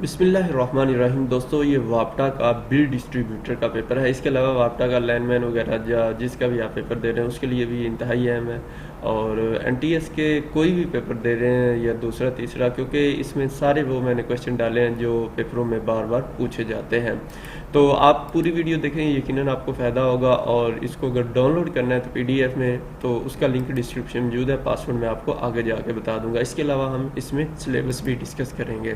بسم اللہ الرحمن الرحیم دوستو، یہ واپٹا کا بل ڈسٹریبیوٹر کا پیپر ہے۔ اس کے علاوہ واپٹا کا لینڈ مین وغیرہ جس کا بھی آپ پیپر دے رہے ہیں اس کے لیے بھی انتہائی اہم ہے، اور این ٹی ایس کے کوئی بھی پیپر دے رہے ہیں یا دوسرا تیسرا، کیونکہ اس میں سارے وہ میں نے کویشچن ڈالے ہیں جو پیپروں میں بار بار پوچھے جاتے ہیں۔ تو آپ پوری ویڈیو دیکھیں، یقیناً آپ کو فائدہ ہوگا، اور اس کو اگر ڈاؤن لوڈ کرنا ہے تو پی ڈی ایف میں تو اس کا لنک ڈسکرپشن میں موجود ہے، پاسورڈ میں آپ کو آگے جا کے بتا دوں گا۔ اس کے علاوہ ہم اس میں سلیبس بھی ڈسکس کریں گے۔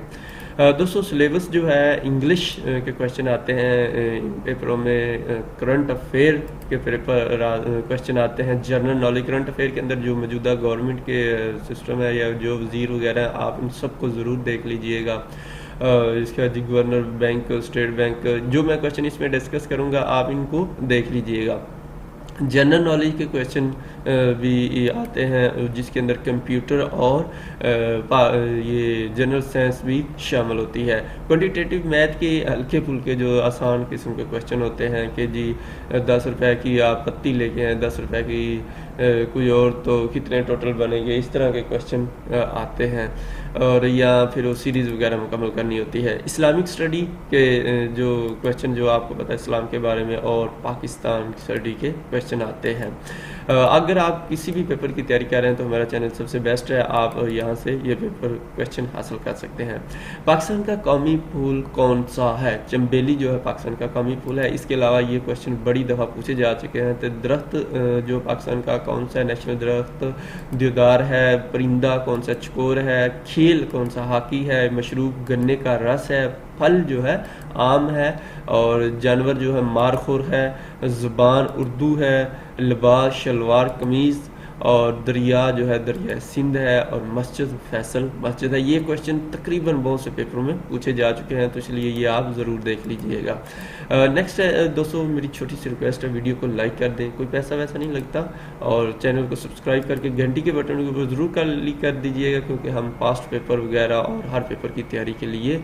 دوستو سلیبس جو ہے انگلش کے کویشچن آتے ہیں پیپروں میں، کرنٹ افیئر کے کویشچن آتے ہیں، جنرل نالج کرنٹ افیئر کے اندر جو موجودہ گورنمنٹ کے سسٹم ہے یا جو وزیر وغیرہ ہیں، آپ ان سب کو ضرور دیکھ لیجئے گا۔ اس کے بعد گورنر بینک، اسٹیٹ بینک، جو میں کویشچن اس میں ڈسکس کروں گا آپ ان کو دیکھ لیجئے گا۔ جنرل نالج کے کویشچن بھی آتے ہیں جس کے اندر کمپیوٹر اور یہ جنرل سائنس بھی شامل ہوتی ہے۔ کوانٹیٹیو میتھ کے ہلکے پھلکے جو آسان قسم کے کویشچن ہوتے ہیں کہ جی 10 روپے کی آپ پتی لے کے ہیں، 10 روپے کی کوئی اور تو کتنے ٹوٹل بنیں گے، اس طرح کے کویشچن آتے ہیں، اور یا پھر وہ سیریز وغیرہ مکمل کرنی ہوتی ہے۔ اسلامک اسٹڈی کے جو کویشچن جو آپ کو پتہ ہے اسلام کے بارے میں، اور پاکستان اسٹڈی کے کویشچن آتے ہیں۔ اگر آپ کسی بھی پیپر کی تیاری کر رہے ہیں تو ہمارا چینل سب سے بیسٹ ہے، آپ یہاں سے یہ پیپر کویشچن حاصل کر سکتے ہیں۔ پاکستان کا قومی پھول کون سا ہے؟ چنبیلی جو ہے پاکستان کا قومی پھول ہے۔ اس کے علاوہ یہ کویشچن بڑی دفعہ پوچھے جا چکے ہیں۔ تو درخت جو پاکستان کا کون سا ہے؟ نیشنل درخت دیودار ہے۔ پرندہ کون سا؟ چکور ہے۔ کھیل کون سا؟ ہاکی ہے۔ مشروب گنے کا رس ہے۔ پھل جو ہے آم ہے، اور جانور جو ہے مارخور ہے۔ زبان اردو ہے۔ لباس شلوار قمیض، اور دریا جو ہے دریا سندھ ہے، اور مسجد فیصل مسجد ہے۔ یہ کویشچن تقریباً بہت سے پیپروں میں پوچھے جا چکے ہیں، تو اس لیے یہ آپ ضرور دیکھ لیجئے گا۔ نیکسٹ دوستو میری چھوٹی سی ریکویسٹ ہے، ویڈیو کو لائک کر دیں، کوئی پیسہ ویسا نہیں لگتا، اور چینل کو سبسکرائب کر کے گھنٹی کے بٹن کے اوپر ضرور کلک کر دیجئے گا، کیونکہ ہم پاسٹ پیپر وغیرہ اور ہر پیپر کی تیاری کے لیے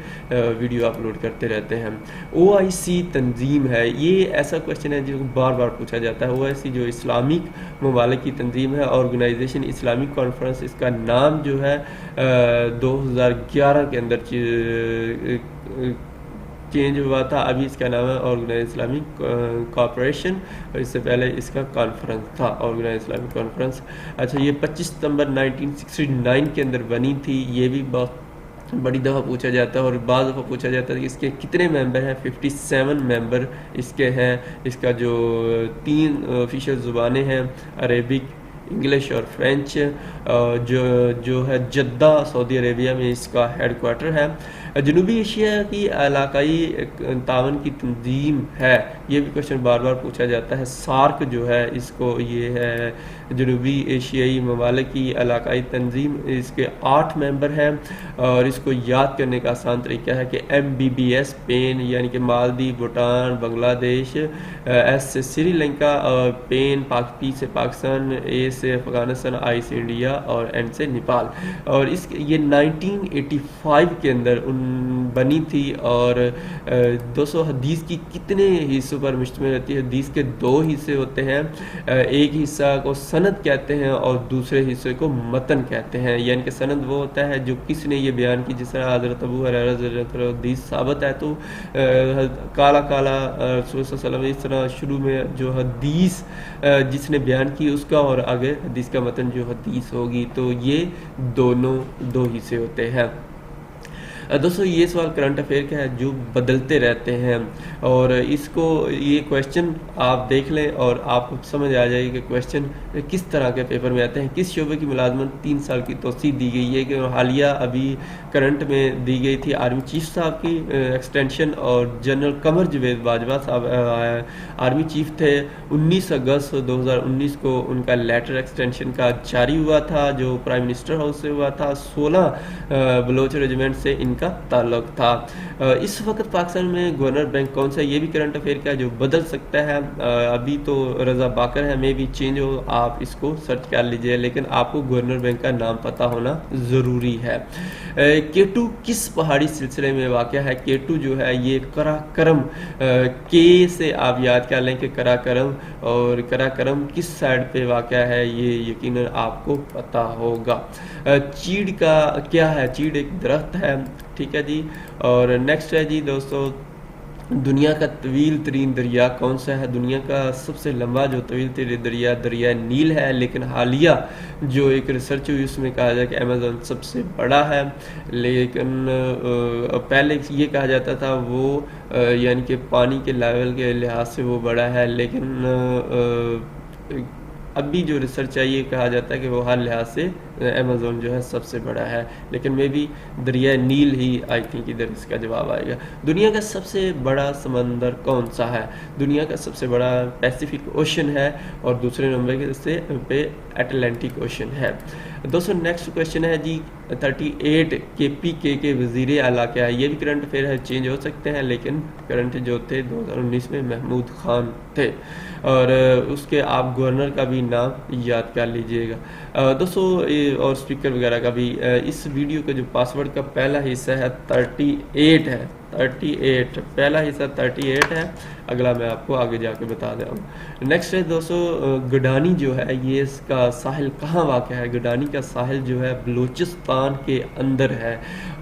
ویڈیو اپلوڈ کرتے رہتے ہیں۔ او آئی سی تنظیم ہے، یہ ایسا کویشچن ہے جو بار بار پوچھا جاتا ہے۔ او آئی سی جو اسلامک ممالک کی تنظیم ہے، آرگنائزیشن اسلامک کانفرنس، اس کا نام جو ہے 2011 کے اندر چینج ہوا تھا، ابھی اس کا نام ہے آرگنائز اسلامک کارپوریشن، اور اس سے پہلے اس کا کانفرنس تھا آرگنائز اسلامک کانفرنس۔ اچھا، یہ 25 ستمبر 1969 کے اندر بنی تھی۔ یہ بھی بہت بڑی دفعہ پوچھا جاتا ہے، اور بعض دفعہ پوچھا جاتا ہے کہ اس کے کتنے ممبر ہیں۔ 57 ممبر اس کے ہیں۔ اس کا جو 3 آفیشیل زبانیں ہیں، عربک، انگلش اور فرینچ، جو ہے جدہ سعودی عربیہ میں اس کا ہیڈ کوارٹر ہے۔ جنوبی ایشیا کی علاقائی تعاون کی تنظیم ہے، یہ بھی کویشچن بار بار پوچھا جاتا ہے۔ سارک جو ہے اس کو، یہ ہے جنوبی ایشیائی ممالک کی علاقائی تنظیم، اس کے 8 ممبر ہیں، اور اس کو یاد کرنے کا آسان طریقہ ہے کہ MBBS پین یعنی کہ مالدیپ، بھوٹان، بنگلہ دیش، S سے سری لنکا، اور پین P سے پاکستان، A سے افغانستان، I سے انڈیا، اور N سے نیپال۔ اور یہ 1985 کے اندر بنی تھی، اور 200 حدیث کی کتنے حصوں پر مشتمل ہوتی ہے؟ حدیث کے 2 حصے ہوتے ہیں، ایک حصہ کو سند کہتے ہیں اور دوسرے حصے کو متن کہتے ہیں۔ یعنی کہ سند وہ ہوتا ہے جو کس نے یہ بیان کی، جس طرح حضرت ابو ہریرہ رضی اللہ عنہ حدیث ثابت ہے تو کالا کالا رسول صلی اللہ علیہ وسلم، اس طرح شروع میں جو حدیث جس نے بیان کی اس کا، اور آگے حدیث کا متن جو حدیث ہوگی، تو یہ دونوں 2 حصے ہوتے ہیں۔ دوستو یہ سوال کرنٹ افیئر کا ہے جو بدلتے رہتے ہیں، اور اس کو یہ کویشچن آپ دیکھ لیں اور آپ کو سمجھ آ جائے گی کہ کویشچن کس طرح کے پیپر میں آتے ہیں۔ کس شعبے کی ملازمت 3 سال کی توسیع دی گئی ہے، کہ حالیہ ابھی کرنٹ میں دی گئی تھی آرمی چیف صاحب کی ایکسٹینشن، اور جنرل قمر جاوید باجوہ صاحب آرمی چیف تھے۔ 19 اگست 2019 کو ان کا لیٹر ایکسٹینشن کا جاری ہوا تھا، جو پرائم منسٹر ہاؤس سے ہوا تھا۔ 16 بلوچ ریجیمنٹ سے ان کا تعلق تھا۔ اس وقت پاکستان میں گورنر بینک کون سا ہے؟ یہ بھی کرنٹ افیئر کا جو بدل سکتا ہے، ابھی تو رضا باکر ہے، میں بھی چینج ہو، آپ اس کو سرچ کر لیجئے، لیکن آپ کو گورنر بینک کا نام پتہ ہونا ضروری ہے۔ K2 کس پہاڑی سلسلے میں واقع ہے؟ K2 جو ہے یہ قراقرم، کے سے آپ یاد کر لیں کہ قراقرم، اور قراقرم کس سائڈ پہ واقع ہے یہ یقیناً آپ کو پتہ ہوگا۔ چیڑ کا کیا ہے؟ چیڑ ایک درخت ہے، ٹھیک ہے جی. اور نیکسٹ ہے جی دوستو دنیا کا طویل ترین دریا کون سا ہے؟ دنیا کا سب سے لمبا جو طویل ترین دریا نیل ہے، لیکن حالیہ جو ایک ریسرچ ہوئی اس میں کہا جائے کہ امیزون سب سے بڑا ہے، لیکن پہلے یہ کہا جاتا تھا وہ یعنی کہ پانی کے لیول کے لحاظ سے وہ بڑا ہے، لیکن اب بھی جو ریسرچ ہے یہ کہا جاتا ہے کہ وہ ہر لحاظ سے امیزون جو ہے سب سے بڑا ہے، لیکن میں بھی دریائے نیل ہی آئی تھنک ادھر اس کا جواب آئے گا. دنیا کا سب سے بڑا سمندر کون سا ہے؟ دنیا کا سب سے بڑا پیسیفک اوشن ہے، اور دوسرے نمبر کے سے پہ اٹلانٹک اوشن ہے. دوستو نیکسٹ کویشچن ہے جی 38 KPK کے وزیر اعلیٰ کیا ہے؟ یہ بھی کرنٹ افیئر ہے، چینج ہو سکتے ہیں، لیکن کرنٹ جو تھے 2019 میں محمود خان تھے، اور اس کے آپ گورنر کا بھی نام یاد کر لیجئے گا. دوستو اور اسپیکر وغیرہ کا بھی. اس ویڈیو کا جو پاسورڈ کا پہلا حصہ ہے 38 ہے، 38 پہلا حصہ 38 ہے، اگلا میں آپ کو آگے جا کے بتا دے رہا ہوں. نیکسٹ ہے دوستو گڈانی جو ہے یہ اس کا ساحل کہاں واقع ہے؟ گڈانی کا ساحل جو ہے بلوچستان کے اندر ہے،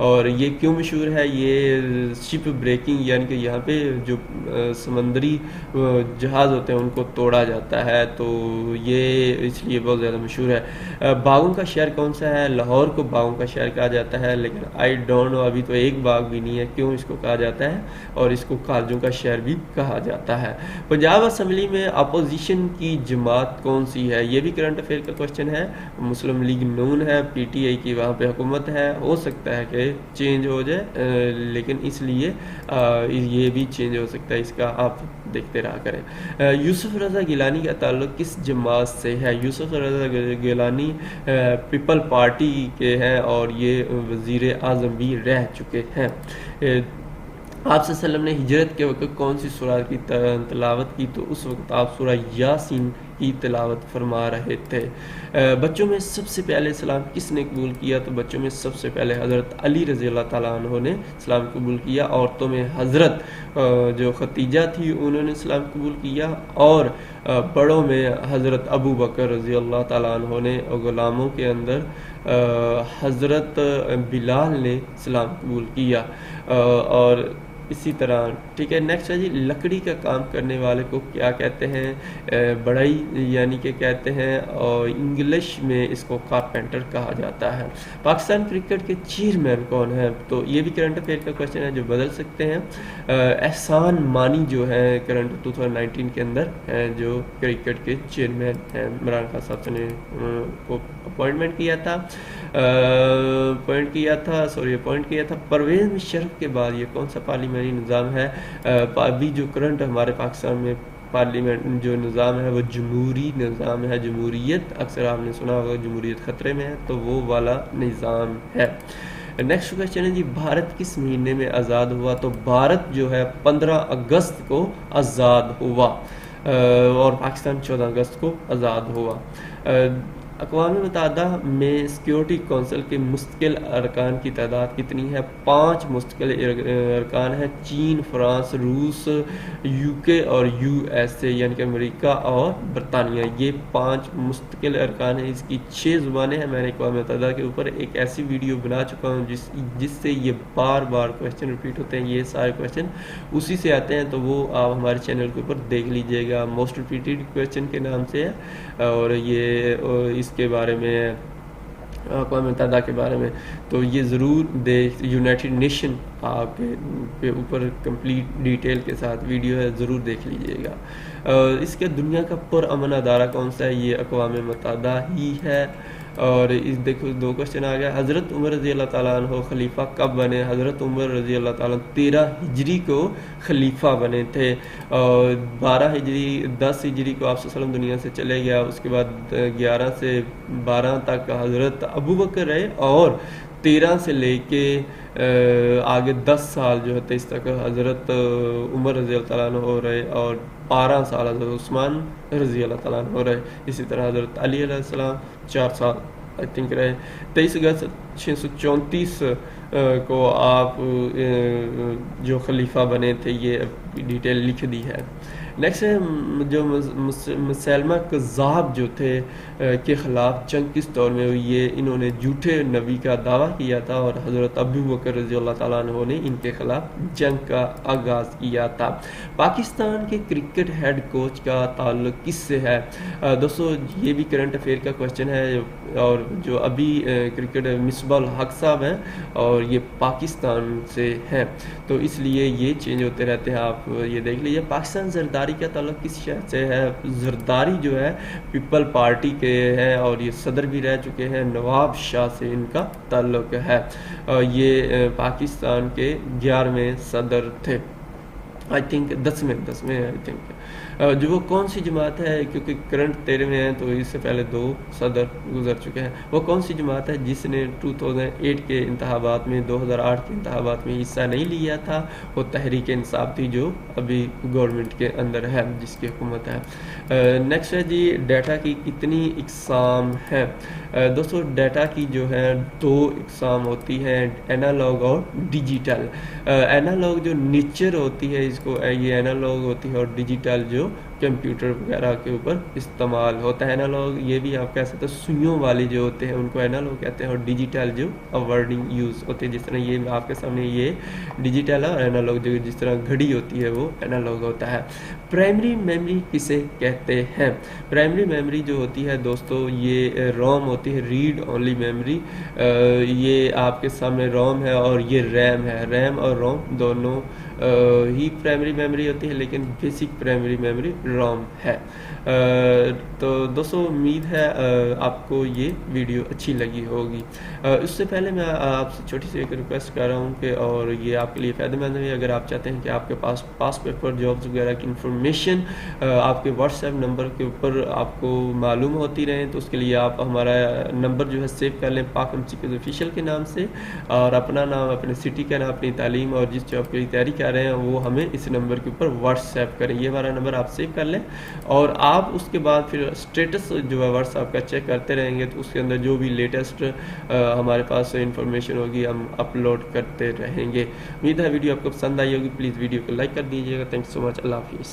اور یہ کیوں مشہور ہے؟ یہ شپ بریکنگ یعنی کہ یہاں پہ جو سمندری جہاز ہوتے ہیں ان کو توڑا جاتا ہے، تو یہ اس لیے بہت زیادہ مشہور ہے. باغوں کا شہر کون سا ہے؟ لاہور کو باغوں کا شہر کہا جاتا ہے، لیکن آئی ڈونٹ نو ابھی تو ایک باغ بھی نہیں ہے کیوں اس کو کہا جاتا ہے، اور اس کو کالجوں کا شہر بھی کہا جاتا ہے. پنجاب اسمبلی میں اپوزیشن کی جماعت کون سی ہے؟ یہ بھی کرنٹ افیئر کا کوشچن ہے. مسلم لیگ نون ہے، PTI کی وہاں پہ حکومت ہے، ہو سکتا ہے کہ چینج ہو جائے، لیکن اس لیے یہ بھی چینج ہو سکتا ہے، اس کا آپ دیکھتے رہا کریں. یوسف رضا گیلانی کا تعلق کس جماعت سے ہے؟ یوسف رضا گیلانی پیپل پارٹی کے ہیں، اور یہ وزیر اعظم بھی رہ چکے ہیں. آپ صلی اللہ علیہ وسلم نے ہجرت کے وقت کون سی سورہ کی تلاوت کی؟ تو اس وقت آپ سورہ یاسین کی تلاوت فرما رہے تھے. بچوں میں سب سے پہلے اسلام کس نے قبول کیا؟ تو بچوں میں سب سے پہلے حضرت علی رضی اللہ تعالیٰ عنہ نے اسلام قبول کیا. عورتوں میں حضرت جو ختیجہ تھی انہوں نے اسلام قبول کیا، اور بڑوں میں حضرت ابو بکر رضی اللہ تعالیٰ عنہ نے، غلاموں کے اندر حضرت بلال نے اسلام قبول کیا. اور اسی طرح ٹھیک ہے. نیکسٹ ہے جی لکڑی کا کام کرنے والے کو کیا کہتے ہیں؟ بڑھئی یعنی کہ کہتے ہیں، اور انگلش میں اس کو کارپینٹر کہا جاتا ہے. پاکستان کرکٹ کے چیئرمین کون ہیں؟ تو یہ بھی کرنٹ افیئر کا کوشچن ہے جو بدل سکتے ہیں. احسان مانی جو ہے کرنٹ 2019 کے اندر ہیں جو کرکٹ کے چیئرمین ہیں. عمران خان صاحب نے کو اپوائنٹ کیا تھا. پرویز مشرف کے بعد یہ کون سا پارلیمنٹ نظام ہے؟ ابھی جو کرنٹ ہمارے پاکستان میں پارلیمنٹ جو نظام ہے وہ جمہوری نظام ہے. جمہوریت اکثر آپ نے سنا ہوگا جمہوریت خطرے میں ہے، تو وہ والا نظام ہے. نیکسٹ کویشچن ہے جی بھارت کس مہینے میں آزاد ہوا؟ تو بھارت جو ہے 15 اگست کو آزاد ہوا، اور پاکستان 14 اگست کو آزاد ہوا. اقوام متحدہ میں سیکیورٹی کونسل کے مستقل ارکان کی تعداد کتنی ہے؟ 5 مستقل ارکان ہیں. چین، فرانس، روس، UK اور USA یعنی کہ امریکہ اور برطانیہ، یہ 5 مستقل ارکان ہیں. اس کی 6 زبانیں ہیں. میں نے اقوام متحدہ کے اوپر ایک ایسی ویڈیو بنا چکا ہوں جس سے یہ بار بار کویشچن ریپیٹ ہوتے ہیں. یہ سارے کویشچن اسی سے آتے ہیں، تو وہ آپ ہمارے چینل کے اوپر دیکھ لیجئے گا. موسٹ ریپیٹڈ کویشچن کے نام سے ہے، اور یہ اس کے بارے میں اقوام متحدہ کے بارے میں، تو یہ ضرور یونائٹڈ نیشن آپ کے اوپر کمپلیٹ ڈیٹیل کے ساتھ ویڈیو ہے، ضرور دیکھ لیجئے گا. اس کے دنیا کا پرامن ادارہ کون سا ہے؟ یہ اقوام متحدہ ہی ہے. اور اس دیکھو 2 کوشچن آ گیا. حضرت عمر رضی اللہ تعالیٰ عنہ خلیفہ کب بنے؟ حضرت عمر رضی اللہ تعالیٰ 13 ہجری کو خلیفہ بنے تھے، اور 12 ہجری 10 ہجری کو آپ صلی اللہ علیہ وسلم دنیا سے چلے گیا. اس کے بعد 11 سے 12 تک حضرت ابو بکر رہے، اور 13 سے لے کے آگے 10 سال جو ہے 23 تک حضرت عمر رضی اللہ تعالیٰ عنہ رہے، اور 12 سال حضرت عثمان رضی اللہ تعالیٰ عنہ رہے. اسی طرح حضرت علی علیہ السلام 4 سال آئی تھنک رہے. 23 اگست 634 کو آپ جو خلیفہ بنے تھے، یہ ڈیٹیل لکھ دی ہے. نیکسٹ ہے جو مسلمہ کذاب جو تھے کے خلاف جنگ کس دور میں ہوئی ہے. انہوں نے جھوٹے نبی کا دعویٰ کیا تھا اور حضرت ابو بکر رضی اللہ تعالیٰ عنہ نے ان کے خلاف جنگ کا آغاز کیا تھا. پاکستان کے کرکٹ ہیڈ کوچ کا تعلق کس سے ہے؟ دوستو یہ بھی کرنٹ افیئر کا کوشچن ہے اور جو ابھی کرکٹ مصباح الحق صاحب ہیں اور یہ پاکستان سے ہیں تو اس لیے یہ چینج ہوتے رہتے ہیں. آپ یہ دیکھ لیجیے. پاکستان زرداری کا تعلق کس شہر سے ہے؟ زرداری جو ہے پیپل پارٹی کے ہیں اور یہ صدر بھی رہ چکے ہیں. نواب شاہ سے ان کا تعلق ہے. یہ پاکستان کے 11ویں صدر تھے. آئی تھنک 10ویں آئی تھنک. جو وہ کون سی جماعت ہے کیونکہ کرنٹ 13ویں ہیں تو اس سے پہلے 2 صدر گزر چکے ہیں. وہ کون سی جماعت ہے جس نے 2008 کے انتخابات میں 2008 کے انتخابات میں حصہ نہیں لیا تھا؟ وہ تحریک انصاف تھی جو ابھی گورنمنٹ کے اندر ہے جس کی حکومت ہے. نیکسٹ ہے جی ڈیٹا کی کتنی اقسام ہیں؟ دوستو ڈیٹا کی جو ہے 2 اقسام ہوتی ہیں اینالوگ اور ڈیجیٹل. اینالوگ جو نیچر ہوتی ہے اس کو یہ اینالوگ ہوتی ہے اور ڈیجیٹل جو کمپیوٹر وغیرہ کے اوپر استعمال ہوتا ہے. اینالوگ یہ بھی آپ کہہ سکتے ہیں سوئیوں والی جو ہوتے ہیں ان کو اینالوگ کہتے ہیں اور ڈیجیٹل جو ورڈنگ یوز ہوتے ہیں جس طرح یہ آپ کے سامنے یہ ڈیجیٹل ہے اور اینالوگ جو جس طرح گھڑی ہوتی ہے وہ اینالوگ ہوتا ہے. پرائمری میموری کسے کہتے ہیں؟ پرائمری میموری جو ہوتی ہے دوستو یہ روم ہوتی ہے ریڈ اونلی میموری. یہ آپ کے سامنے روم ہے اور یہ ریم ہے. ریم اور روم دونوں ہی پرائمری میموری ہوتی ہے لیکن بیسک پرائمری میموری روم ہے. تو دوستو امید ہے آپ کو یہ ویڈیو اچھی لگی ہوگی. اس سے پہلے میں آپ سے چھوٹی سی ایک ریکویسٹ کر رہا ہوں کہ اور یہ آپ کے لیے فائدہ مند ہے اگر آپ چاہتے ہیں کہ آپ کے پاس پاس پیپر جابس وغیرہ کی انفارمیشن آپ کے واٹس ایپ نمبر کے اوپر آپ کو معلوم ہوتی رہیں تو اس کے لیے آپ ہمارا نمبر جو ہے سیو کر لیں PakMcqs آفیشیل کے نام سے اور اپنا نام اپنے سٹی کا نام اپنی تعلیم اور جس جاب کی تیاری کر رہے ہیں وہ ہمیں اس نمبر کے اوپر واٹس ایپ کریں. یہ ہمارا نمبر آپ سیو کر لیں اور آپ اس کے بعد پھر اسٹیٹس جو ہے واٹس ایپ کا چیک کرتے رہیں گے تو اس کے اندر جو بھی لیٹسٹ ہمارے پاس انفارمیشن ہوگی ہم اپلوڈ کرتے رہیں گے. امید ہے ویڈیو آپ کو پسند آئی ہوگی. پلیز ویڈیو کو لائک کر دیجیے گا. تھینک یو سو مچ. اللہ حافظ.